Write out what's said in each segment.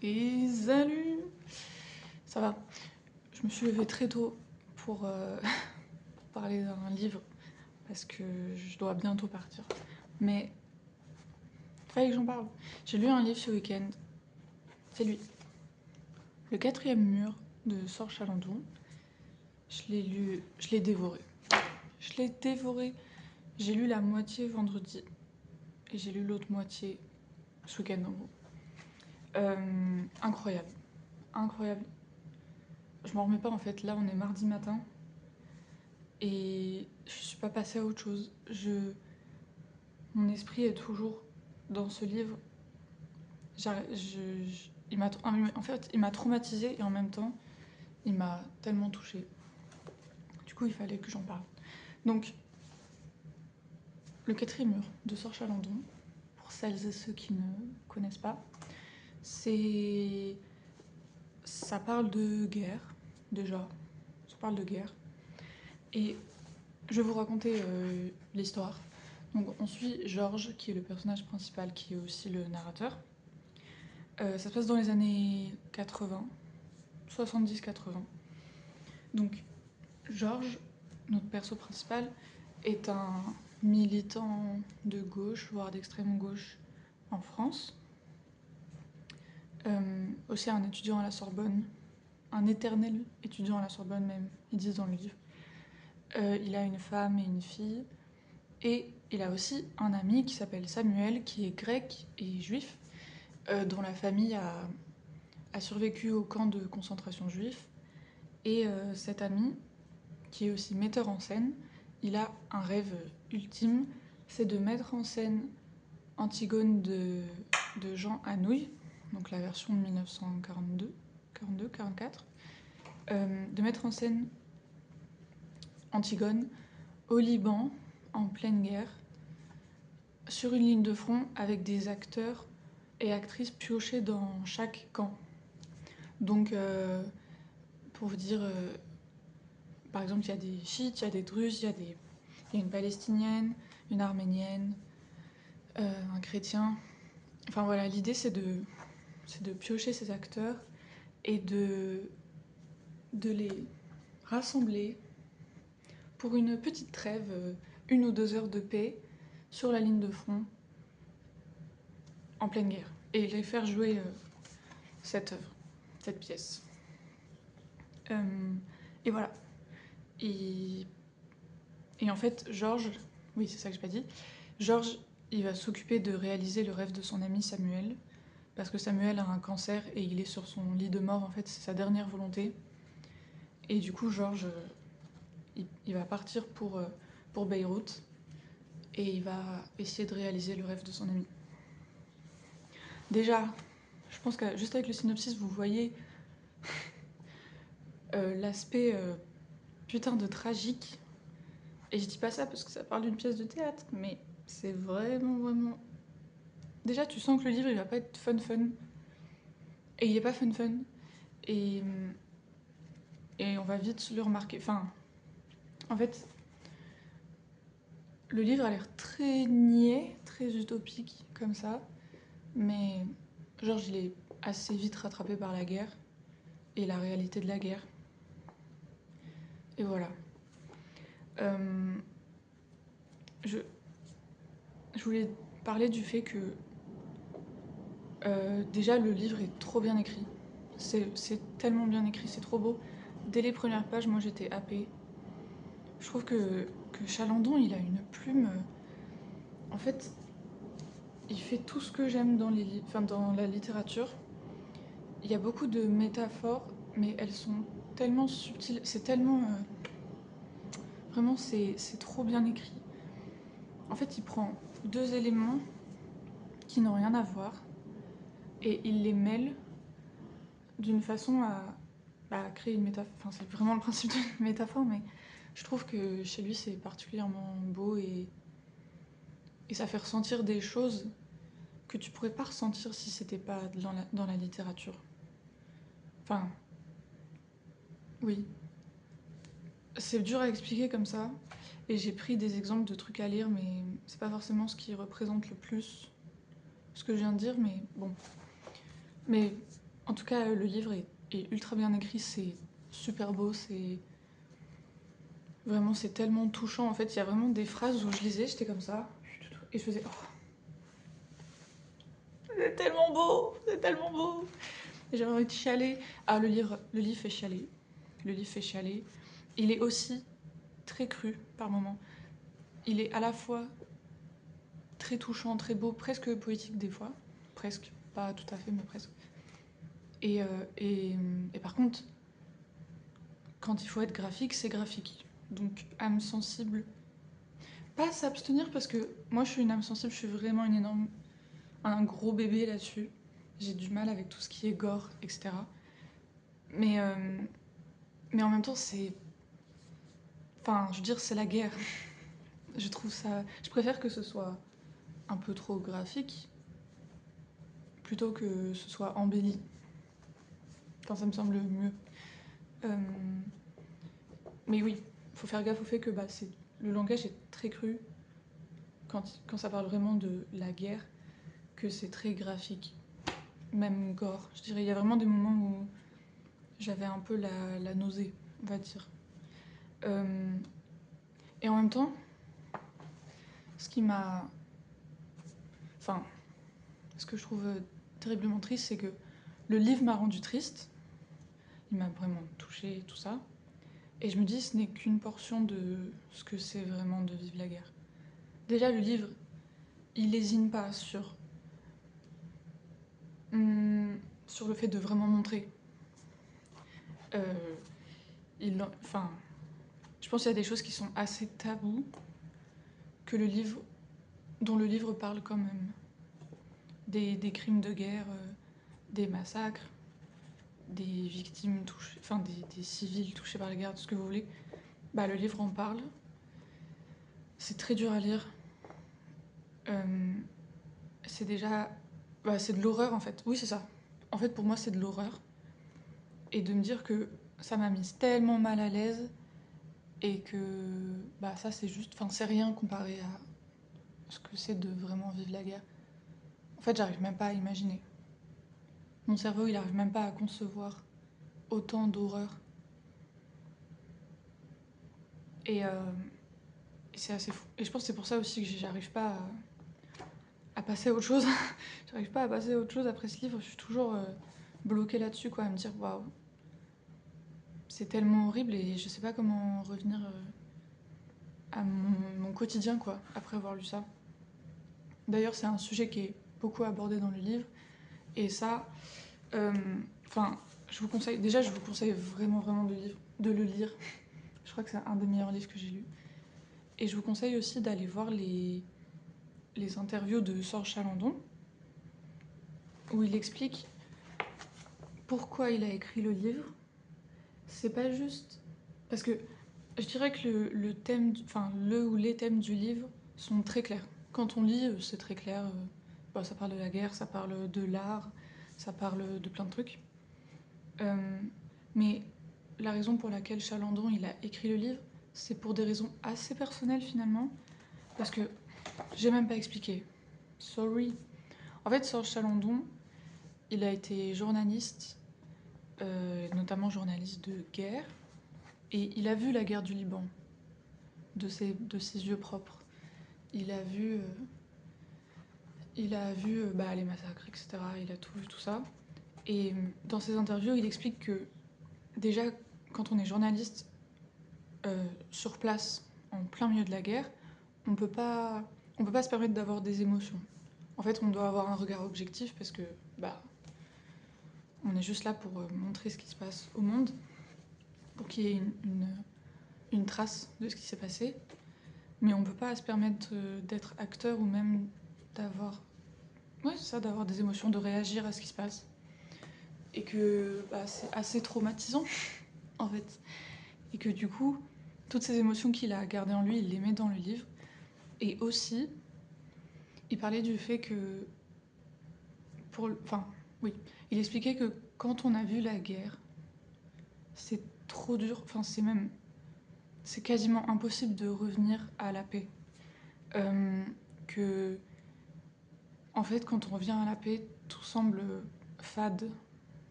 Et salut! Ça va. Je me suis levée très tôt pour parler d'un livre parce que je dois bientôt partir. Mais fallait que j'en parle. J'ai lu un livre ce week-end. C'est lui. Le quatrième mur de Sorche Chalandon. Je l'ai lu, je l'ai dévoré. Je l'ai dévoré. J'ai lu la moitié vendredi et j'ai lu l'autre moitié ce week-end en gros. Incroyable. Incroyable. Je m'en remets pas en fait. Là, on est mardi matin et je suis pas passée à autre chose. Mon esprit est toujours dans ce livre. En fait, il m'a traumatisée et en même temps, il m'a tellement touchée. Du coup, il fallait que j'en parle. Donc, le quatrième mur de Sorche Chalandon, pour celles et ceux qui ne connaissent pas, ça parle de guerre, déjà. Ça parle de guerre. Et je vais vous raconter l'histoire. Donc, on suit Georges, qui est le personnage principal, qui est aussi le narrateur. Ça se passe dans les années 80, 70-80. Donc, Georges, notre perso principal, est un militant de gauche, voire d'extrême gauche en France. Aussi un étudiant à la Sorbonne, un éternel étudiant à la Sorbonne même, ils disent dans le livre. Il a une femme et une fille. Et il a aussi un ami qui s'appelle Samuel, qui est grec et juif, dont la famille a survécu au camp de concentration juif. Et cet ami, qui est aussi metteur en scène, il a un rêve ultime, c'est de mettre en scène Antigone de Jean Anouilh, donc la version de 1942, 44, de mettre en scène Antigone au Liban, en pleine guerre, sur une ligne de front avec des acteurs et actrices piochés dans chaque camp. Donc, pour vous dire, par exemple, il y a des chiites, il y a des druzes, il y a une palestinienne, une arménienne, un chrétien. Enfin voilà, l'idée c'est de piocher ces acteurs et de les rassembler pour une petite trêve, 1 ou 2 heures de paix sur la ligne de front en pleine guerre et les faire jouer cette œuvre, cette pièce. Et voilà. Et en fait, Georges, oui c'est ça que j'ai pas dit, Georges il va s'occuper de réaliser le rêve de son ami Samuel, parce que Samuel a un cancer et il est sur son lit de mort, en fait c'est sa dernière volonté. Et du coup Georges, il va partir pour Beyrouth et il va essayer de réaliser le rêve de son ami. Déjà, je pense que juste avec le synopsis, vous voyez l'aspect putain de tragique. Et je dis pas ça parce que ça parle d'une pièce de théâtre, mais c'est vraiment... Déjà, tu sens que le livre, il va pas être fun. Et il est pas fun. Et on va vite le remarquer. Enfin, en fait, le livre a l'air très niais, très utopique, comme ça. Mais Georges, il est assez vite rattrapé par la guerre et la réalité de la guerre. Et voilà. Je voulais parler du fait que déjà le livre est trop bien écrit. C'est tellement bien écrit, c'est trop beau. Dès les premières pages, moi j'étais happée. Je trouve que Chalandon, il a une plume. En fait, il fait tout ce que j'aime dans dans la littérature. Il y a beaucoup de métaphores, mais elles sont tellement subtiles. C'est tellement. Vraiment, c'est trop bien écrit. En fait, il prend 2 éléments qui n'ont rien à voir et il les mêle d'une façon à créer une métaphore. Enfin, c'est vraiment le principe d'une métaphore, mais je trouve que chez lui, c'est particulièrement beau et ça fait ressentir des choses que tu pourrais pas ressentir si c'était pas dans la littérature. Enfin, oui. C'est dur à expliquer comme ça, et j'ai pris des exemples de trucs à lire, mais c'est pas forcément ce qui représente le plus ce que je viens de dire, mais bon. Mais En tout cas, le livre est ultra bien écrit, c'est super beau, c'est vraiment, c'est tellement touchant. En fait, il y a vraiment des phrases où je lisais, j'étais comme ça, et je faisais oh, c'est tellement beau. Et j'avais envie de chialer. Ah, le livre fait chialer. Le livre fait chialer. Il est aussi très cru par moments. Il est à la fois très touchant, très beau, presque poétique des fois. Presque, pas tout à fait, mais presque. Et, euh, et, et par contre, quand il faut être graphique, c'est graphique. Donc, âme sensible. Pas s'abstenir parce que moi je suis une âme sensible, je suis vraiment un gros bébé là-dessus. J'ai du mal avec tout ce qui est gore, etc. Mais, euh, mais en même temps, c'est. Enfin, je veux dire, c'est la guerre. Je trouve ça. Je préfère que ce soit un peu trop graphique plutôt que ce soit embelli. Enfin, ça me semble mieux. Euh, Mais oui, faut faire gaffe au fait que le langage est très cru quand ça parle vraiment de la guerre, que c'est très graphique, même gore. Je dirais, il y a vraiment des moments où j'avais un peu la nausée, on va dire. Euh, et en même temps, ce qui m'a. Enfin, ce que je trouve terriblement triste, c'est que le livre m'a rendu triste, il m'a vraiment touchée, tout ça. Et je me dis, ce n'est qu'une portion de ce que c'est vraiment de vivre la guerre. Déjà, le livre, il lésine pas sur le fait de vraiment montrer. Euh, enfin, je pense qu'il y a des choses qui sont assez tabous que dont le livre parle quand même. Des crimes de guerre, des massacres, des victimes touchées, enfin des civils touchés par la guerre, tout ce que vous voulez. Bah, le livre en parle. C'est très dur à lire. Euh, c'est déjà. C'est de l'horreur en fait. Oui, c'est ça. En fait, pour moi, c'est de l'horreur. Et de me dire que ça m'a mise tellement mal à l'aise et que ça, c'est juste. Enfin, c'est rien comparé à ce que c'est de vraiment vivre la guerre. En fait, j'arrive même pas à imaginer. Mon cerveau, il arrive même pas à concevoir autant d'horreur. Et, euh, et c'est assez fou. Et je pense que c'est pour ça aussi que j'arrive pas à passer à autre chose. J'arrive pas à passer à autre chose après ce livre. Je suis toujours bloquée là-dessus, quoi, à me dire waouh, c'est tellement horrible et je sais pas comment revenir à mon quotidien, quoi, après avoir lu ça. D'ailleurs, c'est un sujet qui est beaucoup abordé dans le livre. Et ça, euh, enfin, je vous conseille. Déjà, je vous conseille vraiment, vraiment de le lire. Je crois que c'est un des meilleurs livres que j'ai lu. Et je vous conseille aussi d'aller voir les interviews de Sorge Chalandon, où il explique pourquoi il a écrit le livre. C'est pas juste. Parce que je dirais que le thème, enfin, le ou les thèmes du livre sont très clairs. Quand on lit, c'est très clair. Ça parle de la guerre, ça parle de l'art, ça parle de plein de trucs. Euh, mais la raison pour laquelle Chalandon il a écrit le livre, c'est pour des raisons assez personnelles finalement. Parce que j'ai même pas expliqué. Sorry. En fait, Serge Chalandon, il a été journaliste, notamment journaliste de guerre, et il a vu la guerre du Liban de ses yeux propres. Il a vu, les massacres, etc. Il a tout vu, tout ça. Et dans ses interviews, il explique que déjà, quand on est journaliste sur place, en plein milieu de la guerre, on peut pas se permettre d'avoir des émotions. En fait, on doit avoir un regard objectif parce que bah, on est juste là pour montrer ce qui se passe au monde, pour qu'il y ait une trace de ce qui s'est passé. Mais on peut pas se permettre d'être acteur ou même d'avoir, ouais, c'est ça, d'avoir des émotions, de réagir à ce qui se passe. Et que c'est assez traumatisant, en fait. Et que du coup, toutes ces émotions qu'il a gardées en lui, il les met dans le livre. Et aussi, il parlait du fait que, enfin, oui, il expliquait que quand on a vu la guerre, c'est trop dur, enfin c'est quasiment impossible de revenir à la paix. Que, en fait, quand on revient à la paix, tout semble fade,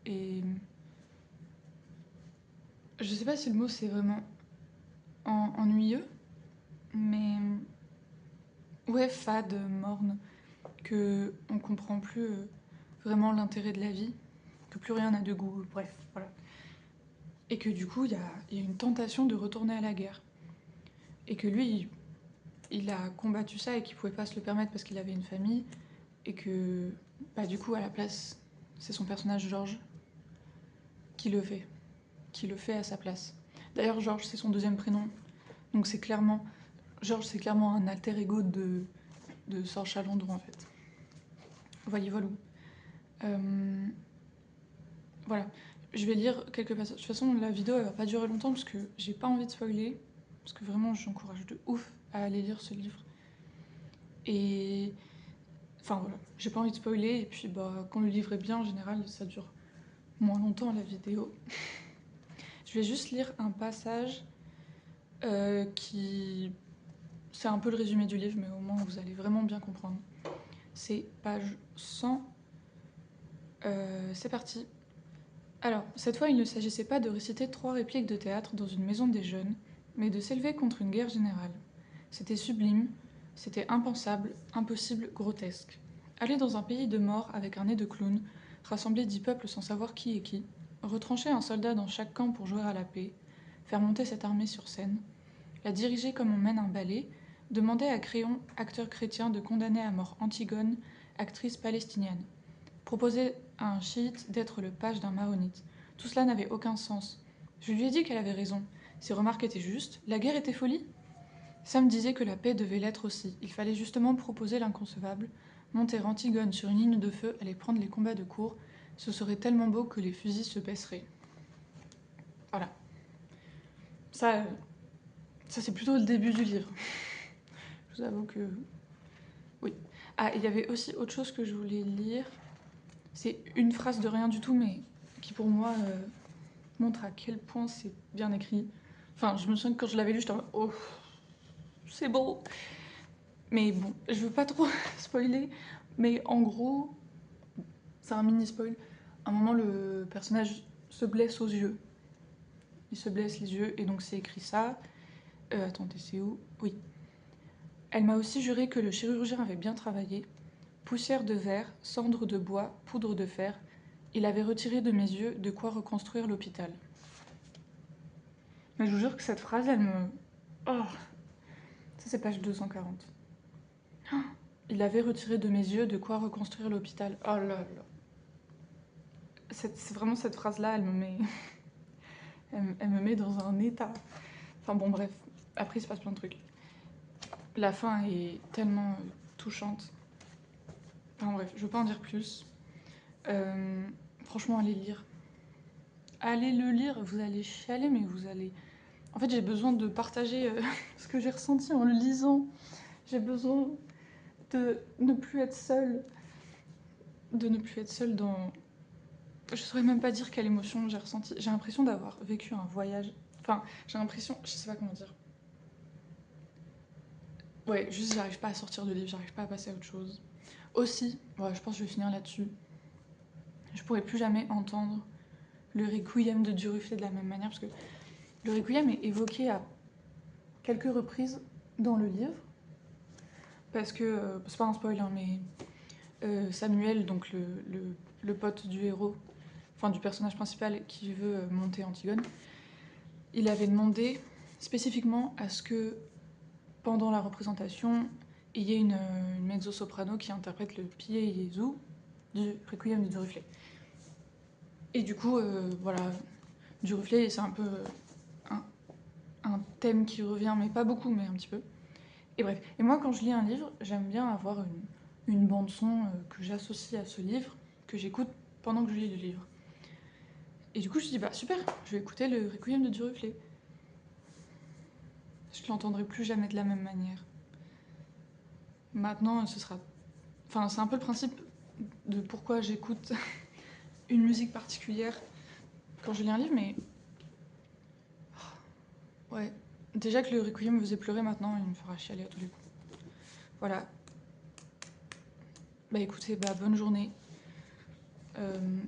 Et je sais pas si le mot c'est vraiment ennuyeux, mais ouais, fade, morne, que on comprend plus vraiment l'intérêt de la vie, que plus rien n'a de goût, bref, voilà. Et que du coup, il y a une tentation de retourner à la guerre. Et que lui, il a combattu ça et qu'il pouvait pas se le permettre parce qu'il avait une famille. Et que, bah, du coup, à la place, c'est son personnage Georges qui le fait. Qui le fait à sa place. D'ailleurs, Georges, c'est son deuxième prénom. Donc c'est clairement... Georges, c'est clairement un alter ego de Sorge Chalandon, en fait. Voyez, voilà. Voilà. Je vais lire quelques passages. De toute façon, la vidéo, elle va pas durer longtemps parce que j'ai pas envie de spoiler. Parce que vraiment, j'encourage de ouf à aller lire ce livre. Et... Enfin, voilà. J'ai pas envie de spoiler. Et puis, bah, quand le livre est bien, en général, ça dure moins longtemps, la vidéo. Je vais juste lire un passage qui... C'est un peu le résumé du livre, mais au moins, vous allez vraiment bien comprendre. C'est page 100. C'est parti. Alors, cette fois, il ne s'agissait pas de réciter 3 répliques de théâtre dans une maison des jeunes, mais de s'élever contre une guerre générale. C'était sublime, c'était impensable, impossible, grotesque. Aller dans un pays de morts avec un nez de clown, rassembler 10 peuples sans savoir qui est qui, retrancher un soldat dans chaque camp pour jouer à la paix, faire monter cette armée sur scène, la diriger comme on mène un ballet, demander à Créon, acteur chrétien, de condamner à mort Antigone, actrice palestinienne. Proposer à un chiite d'être le page d'un maronite. Tout cela n'avait aucun sens. Je lui ai dit qu'elle avait raison. Ses remarques étaient justes. La guerre était folie. Sam disait que la paix devait l'être aussi. Il fallait justement proposer l'inconcevable. Monter Antigone sur une ligne de feu, aller prendre les combats de cour. Ce serait tellement beau que les fusils se baisseraient. Voilà. Ça, ça c'est plutôt le début du livre. Je vous avoue que... Oui. Ah, il y avait aussi autre chose que je voulais lire. C'est une phrase de rien du tout, mais qui pour moi montre à quel point c'est bien écrit. Enfin, je me souviens que quand je l'avais lu, j'étais en mode oh, c'est beau. Mais bon, je veux pas trop spoiler, mais en gros, c'est un mini spoil. À un moment, le personnage se blesse aux yeux. Il se blesse les yeux, et donc c'est écrit ça. Attendez, c'est où? Oui. Elle m'a aussi juré que le chirurgien avait bien travaillé. Poussière de verre, cendres de bois, poudre de fer. Il avait retiré de mes yeux de quoi reconstruire l'hôpital. Mais je vous jure que cette phrase, elle me... Oh, ça c'est page 240. Oh, il avait retiré de mes yeux de quoi reconstruire l'hôpital. Oh là là. C'est vraiment cette phrase-là, elle me met... elle me met dans un état. Enfin bon, bref. Après, il se passe plein de trucs. La fin est tellement touchante. Enfin bref, je veux pas en dire plus. Franchement, allez lire. Allez le lire, vous allez chialer, mais vous allez... En fait, j'ai besoin de partager ce que j'ai ressenti en le lisant. J'ai besoin de ne plus être seule. De ne plus être seule dans... Je saurais même pas dire quelle émotion j'ai ressenti. J'ai l'impression d'avoir vécu un voyage. Enfin, j'ai l'impression... Je sais pas comment dire. Ouais, juste j'arrive pas à sortir du livre, j'arrive pas à passer à autre chose. Aussi, ouais, je pense que je vais finir là-dessus. Je pourrais plus jamais entendre le Requiem de Duruflé de la même manière, parce que le Requiem est évoqué à quelques reprises dans le livre, parce que, c'est pas un spoil, hein, mais Samuel, donc le pote du héros, enfin du personnage principal qui veut monter Antigone, il avait demandé spécifiquement à ce que pendant la représentation, il y ait une mezzo-soprano qui interprète le Pie Jesu du Requiem de Duruflé. Et du coup, voilà, Duruflé, c'est un peu un thème qui revient, mais pas beaucoup, mais un petit peu. Et bref, et moi quand je lis un livre, j'aime bien avoir une bande-son que j'associe à ce livre, que j'écoute pendant que je lis le livre. Et du coup, je me dis, bah super, je vais écouter le Requiem de Duruflé. Je l'entendrai plus jamais de la même manière. Maintenant, ce sera... Enfin, c'est un peu le principe de pourquoi j'écoute une musique particulière quand je lis un livre, mais... Ouais. Déjà que le Requiem me faisait pleurer, maintenant, il me fera chialer à tous les coups. Voilà. Bah écoutez, bah bonne journée.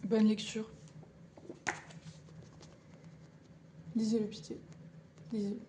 Bonne lecture. Lisez-le, pitié. Lisez-le.